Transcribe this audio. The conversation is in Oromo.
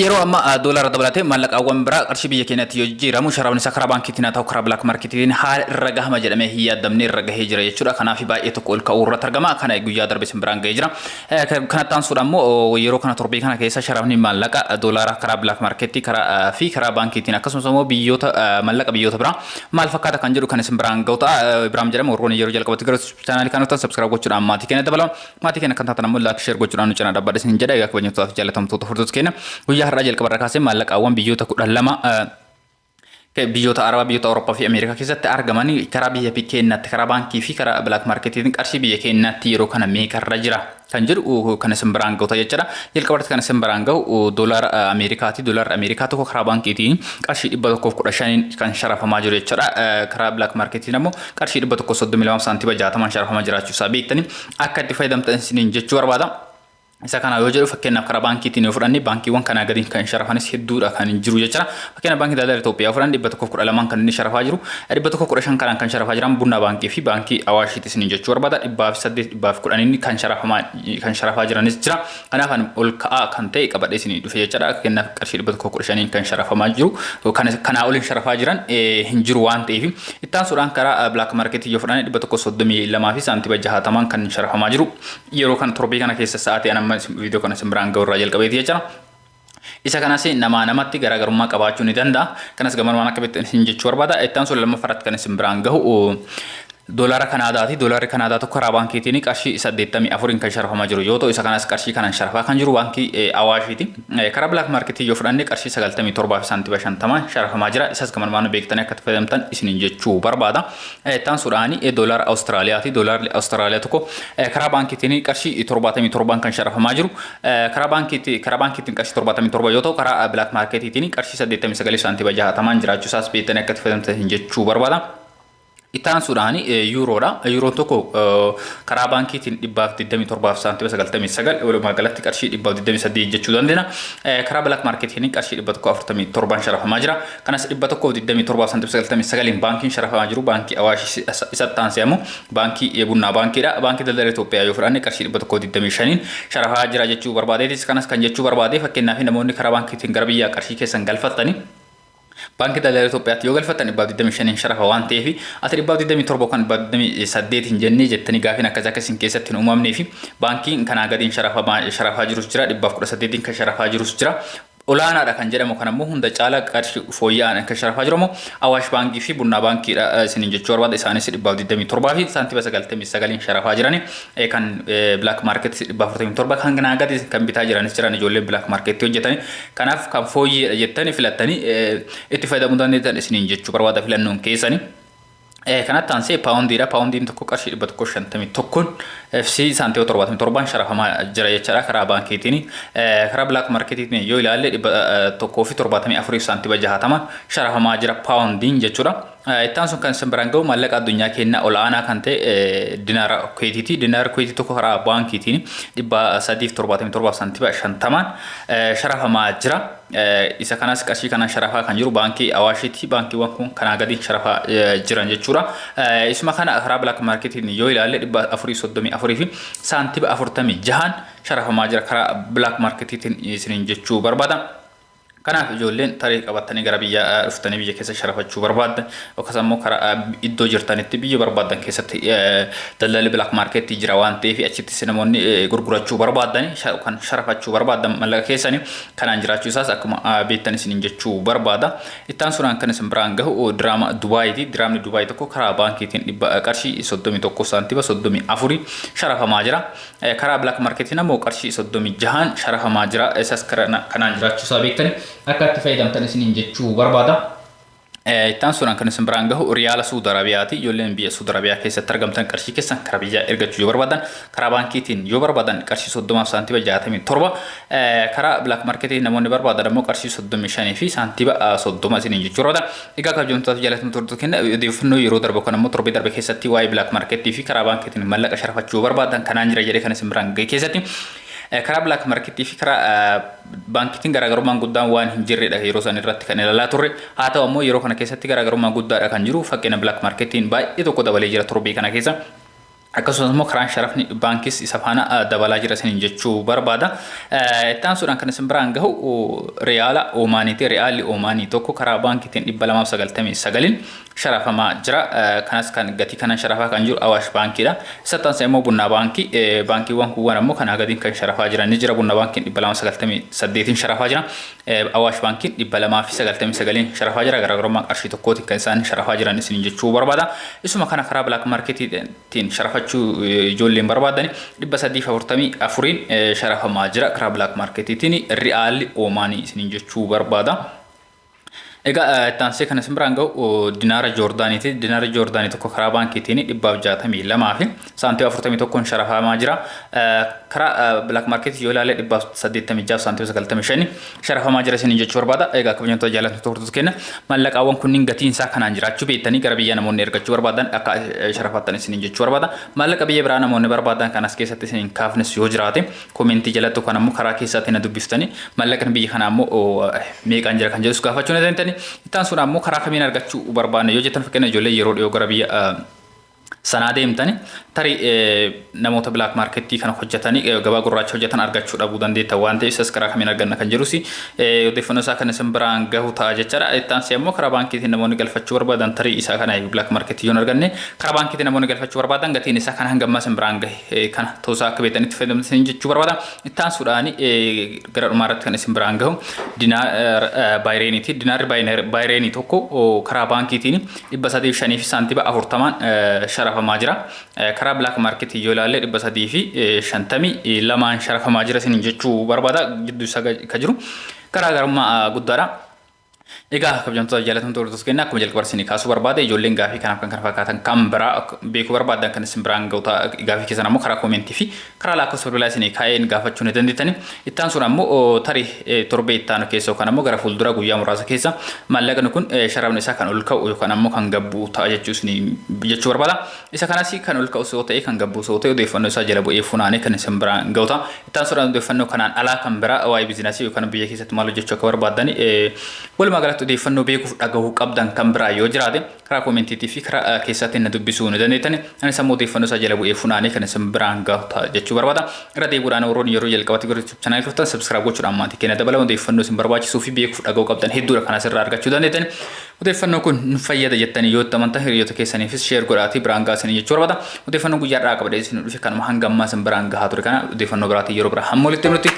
yeroo amma doolaara dabalatee maallaqaawwan biraa qarshii biyya keenyatti yoo jijjiiramu sharaawwan isaa karaa baankiitiin haa ta'u karaa bilaak maarketiin haala irra gahama jedhamee hin yaadamne irra gahee jira jechuudha. Kanaaf baay'ee tokko ol ka'uu irratti argama. Kana guyyaa darbe simbiraan gahee jira. Kanatti aansuudhaan immoo yeroo kana torbee kana keessa sharaawwan maallaqa doolaara karaa bilaak maarketii karaa fi karaa baankiitiin akkasumas immoo biyyoota maallaqa biyyoota biraa maal fakkaata kan jedhu kan simbiraan gahu ta'a. Biraam jedhama warroonni yeroo jalqabatti gara chaanaalii kanatti subscribe gochuudhaan maatii keenya dabalama. Maatii keenya kan taatan immoo like share gochuudhaan nu cinaa dhaabbadha isin jedha. Egaa kabajamtootaaf jaalatamtoota hordoftoota keenya guyyaa har'aa jalqaba irraa kaasee maallaqaawwan biyyoota 12 biyyoota Arabaa biyyoota Awurooppaa fi Ameerikaa keessatti argaman karaa biyya keenyatti karaa baankii fi karaa bilaak maarketiin qarshii biyya keenyatti yeroo kana meeqarra jira kan jedhu kan simbiraan gahu jechuudha. Jalqabatti kan simbiraan gahu doolaara Ameerikaati. Doolaara Ameerikaa tokko karaa baankiitiin qarshii 115 kan sharafamaa jiru jechuudha. Karaa bilaak maarketiin immoo qarshii 132 saantiba 60 sharafamaa jiraachuu isaa beektanii akka itti fayyadamtan isiniin jechuu barbaada. Isa kana yoo jedhu fakkeenyaaf karaa baankiitiin yoo fudhanne baankiiwwan kanaa gadiin kan sharafanis hedduudha kan jiru jechuudha. Fakkeenyaaf baankii daldala Itoophiyaa fudhanne 112 kan inni sharafaa jiru 115 kanaan kan sharafaa jiran Bunna baankii fi baankii Awaashiitti isiniin jechuu barbaada. 108 kan sharafaa jiranis jira. Kanaaf ol ka'aa kan ta'e qabadhee isinii dhufe jechuudha. Fakkeenyaaf qarshii 115 kan sharafamaa jiru kanaa olin sharafaa jiran hin jiru waan ta'eef ittaan suuraan karaa bilaak maarketii yoo fudhanne 132 fi saantiba 60 kan sharafamaa jiru yeroo kan torbee kana keessa sa'aatii anamma video kana simbiraan gahurraa jalqabeeti jechuudha. Isa kanas namatti garaagarummaa qabaachuu ni danda'a. Kanas gamaan akka beektan jechuu barbaada. Ittaan sun lammaffatti kan simbiraan gahu doolaara Kanaadaati. Doolaarri Kanaadaa tokko karaa baankiitiin qarshii 84 kan sharafamaa jiru yoo ta'u isa kanas qarshii kanaan sharafaa kan jiru baankii Awaashiiti. Karaa bilaak maarketii yoo fudhanne qarshii 97 fi saantiba 50 sharafamaa jira. Isas gamaan beektanii akka fayyadamtan isiniin jechuu barbaada. Ittaan suudhaani doolaara Awustiraaliyaati. Doolaarri Awustiraaliyaa tokko karaa baankiitiin qarshii 77 kan sharafamaa jiru. Karaa baankiitiin qarshii 77 yoo ta'u karaa bilaak maarketiitiin qarshii 89 saantiba 60 jiraachuu isaas beektanii akka fayyadamtan jechuu barbaada. Ittaan suudhaani yuuroodha. Yuuroon tokko karaa baankiitiin 127 saantiba 99 walumaa galatti qarshii 128 jechuu dandeenya. Karaa bilaak maarketiin qarshii 147 sharafamaa jira. Kanas 127 saantiba 99 baankiin sharafamaa jiru baankii Awaashii isa taansee immoo baankii Bunnaa baankiidha. Baankii daldala Itoophiyaa yoo fudhanne qarshii 125 sharafaa jira jechuu barbaadeetis. Kanas kan jechuu barbaade fakkeenyaaf namoonni karaa baankiitiin gara biyyaa qarshii keessan galfattanii baankii daldala Itoophiyaatti yoo galfattan 125 sharafa waan ta'eef ati 127 kan 128 hin jennee jettanii gaafiin akkasiin keessatti hin uumamnee fi baankiin kanaa gadiin sharafaa jirus jira 118 kan sharafaa jirus jira. Olaanaadha kan jedhamu kan ammoo hunda caala qarshii fooyya'aan kan sharafaa jiru immoo Awaash baankii fi Bunnaa baankiidha isiniin jechuu barbaada. Isaanis 127 fi saantiba 99 sharafaa jirani kan bilaak maarketii 147 kan kanaa gadi kan bitaa jiranis jiran ijoollee bilaak maarketii hojjetani. Kanaaf kan fooyyeedha jettanii filattanii itti fayyadamuu dandeettan isiniin jechuu barbaada filannoon keessanii. Kanatti aansee paawundiidha. Paawundiin tokko qarshii 151 FC saantiba 77 sharafamaa jira jechuudha karaa baankiitiin. Karaa bilaak maarketiin yoo ilaalle 174 saantiba 60 sharafamaa jira paawundiin jechuudha. Ittaan sun kan simbiraan gahu maallaqa addunyaa keenyaa ol'aanaa kan ta'e dinaara Kuweetiiti. Dinaara Kuweetii tokko karaa baankiitiin 377 saantiba 50 sharafamaa jira. Isa kanas qarshii kanaan sharafaa kan jiru baankii Awaashiiti. Baankiiwwan kun kanaa gadi sharafaa jiran jechuudha. Isuma kana karaa bilaak maarketiin yoo ilaalle 434 fi saantiba 46 sharafamaa jira karaa bilaak maarketiin isiniin jechuu barbaada. Kanaaf ijoolleen tarii qabatanii gara biyya dhuftanii biyya keessa sharafachuu barbaadan yookaas immoo karaa iddoo jirtanitti biyya barbaadan keessatti daldalli bilaak maarketii jira waan ta'eef achitti namoonni gurgurachuu barbaadan kan sharafachuu barbaadan mallaqa keessanii kanaan jiraachuu isaas akkuma beektan isiniin jechuu barbaada. Ittaan suuraan kan isin biraan gahu diraama Dubaayiiti. Diraamni Dubaayii tokko karaa baankiitiin qarshii 31 saantiba 34 sharafamaa jira. Karaa bilaak maarketiin immoo qarshii 36 sharafamaa jira. Isas kanaan jiraachuu isaa beektanii akka itti fayyadamtan isiniin jechuu barbaada. Ittaan suuraan kan isin biraan gahu riyaala Suudi Arabiyaati. Ijoolleen biyya Suudi Arabiyaa keessatti argamtan qarshii keessan karaa biyyaa ergachuu yoo barbaadan karaa baankiitiin yoo barbaadan qarshii 30 saantiba 67 karaa bilaak maarketii namoonni barbaadan immoo qarshii 35 fi saantiba 30 isiniin jechuu barbaada. Egaa kabajamtoota jaalatamtoota kenna odeeffannoo yeroo darbe kan immoo torbee darbe keessatti waa'ee bilaak maarketii fi karaa baankiitiin mallaqa sharafachuu barbaadan kanaan jira jedhee kan isin biraan gahe keessatti karaa bilaak maarketii fi karaa baankiitiin garaagarummaan guddaan waan hin jirredha yeroo san irratti kan ilaalaa turre. Haa ta'u ammoo yeroo kana keessatti garaagarummaa guddaadha kan jiru. Fakkeenya bilaak maarketiin baay'ee tokko dabalee jira torbee kana keessa. akkasumas immoo karaan sharafni baankis isa faana dabalaa jira sinin jechuu barbaada. Ittaan suudhaan kan isin biraan gahu riyaala Oomaaniiti. Riyaalli Oomaanii tokko karaa baankiitiin 299 sharafamaa jira. Kanas kan gatii kanan sharafaa kan jiru Awaash baankiidha. Isa taansa immoo Bunnaa baankii. Baankiiwwan kuuwwan ammoo kan gadiin kan sharafaa jiran ni jira. Bunnaa baankiin 298 sharafaa jira. Awaash baankiin 299 sharafaa jira. Garaagarummaa qarshii tokkooti kan isaan sharafaa jiran isin jechuu barbaada. Isuma kana karaa Black Marketiin sharafaa ijoolleen barbaadani 344 sharafamaa jira karaa Black Marketiin Riyaalli Oomaanii isiniin jechuu barbaada. Egaa taanse kana simbiraan gahu dinaara Joordaaniiti. Dinaara Joordaanii tokko karaa baankiitiin 162 fi saantii 41 sharafamaa jira. Karaa Black Market yoo ilaalle 186 saantii 95 sharafamaa jira isiniin jechuu barbaada. Egaa kabajamtoota jaallatamtoota hordoftoota keenya maallaqaawwan kunniin gatiin isaa kanaan jiraachuu beektanii gara biyya namoonni ergachuu barbaadan akka sharafattan isiniin jechuu barbaada. Maallaqa biyya biraa namoonni barbaadan kanas keessatti isiniin kaafnes yoo jiraate komentii jalatti kan ammoo karaa keessatti na dubbiftanii maallaqni biyya kanaa ammoo meeqaan jira kan jedhus gaafachuu ni dandeettanii. Ittaan sun ammoo karaa kamiin argachuu barbaanne yoo jettan fakkeenya ijoollee yeroo dhiyoo gara biyya sanaa deemtani tarii namoota Black Marketii kan hojjetanii gabaa gurraacha hojjetan argachuu dhabuu dandeetta waan ta'eef isas karaa kamiin arganna kan jedhusi odeeffannoo isaa kan isin biraan gahu ta'a jechaadha. Ittaan immoo karaa baankiitiin namoonni galfachuu barbaadan tarii isaa kana Black Marketii yoo arganne karaa baankiitiin namoonni galfachuu barbaadan gatiin isaa kan hanga ammaa isin biraan gahe kana toosaa akka beektanitti fayyadamtanii jechuu barbaada. Ittaan suudhaani gara dhumaarratti kan isin biraan gahu dinaar Baayireeniiti. Dinaarri Baayireenii tokko karaa baankiitiin 305 fi saantiba 40 sharafamaa jira. Karaa Black Market yoo ilaalle 352 sharafamaa jira isiniin jechuu barbaada. Gidduu isaa ka jiru garaagarummaa guddaadha. Egaa kabajamtoota jaallatamtoota hordoftoota keenya akkuma jalqaba isinii kaasuu barbaade ijoolleen gaafii kanaaf kan kana fakkaatan kan biraa beekuu barbaadan kan isin biraan gahu gaafii keessan ammoo karaa koomentii fi karaa lakkoofsa bilbilaa isinii kaa'een gaafachuu ni dandeettani. Ittaan sun ammoo tarii torbee ittaanu keessa yookaan ammoo gara fuuldura guyyaa muraasa keessa maallaqni kun sharafni isaa kan ol ka'u yookaan ammoo kan gabbu ta'a jechuu barbaada. Isa kanas kan ol ka'u yoo ta'e kan gabbu yoo ta'e odeeffannoo isaa jala bu'ee funaanee kan isin biraan gahu ta'a. Ittaan sun odeeffannoo kanaan alaa kan biraa waa'ee biizinasii yookaan biyya keessatti maal hojjechuu akka barbaadan walumaa galatti odeeffannoo beekuuf dhagahuu qabdan kan biraa yoo jiraate karaa koomentiitii fi karaa keessatti na dubbisuu ni dandeettani. Anis ammoo odeeffannoo isaa jala bu'ee funaanee kan isin biraan gahu ta'a jechuu barbaada. Irra deebiidhaan warroonni yeroo jalqabatti gara YouTube channel keessatti subscribe gochuudhaan maatii keenya dabalama odeeffannoo isin barbaachisuu fi beekuuf dhagahuu qabdan hedduudha kanas irraa argachuu dandeettani. Odeeffannoo kun nu fayyada jettanii yoo amantan hiriyoota keessaniifis share godhaatii biraan gaasanii jechuu barbaada. Odeeffannoo guyyaa irraa qabadee isin dhufe kanuma hanga ammaa isin biraan gahaa ture kana odeeffannoo biraatii yeroo biraa hamma walitti nuti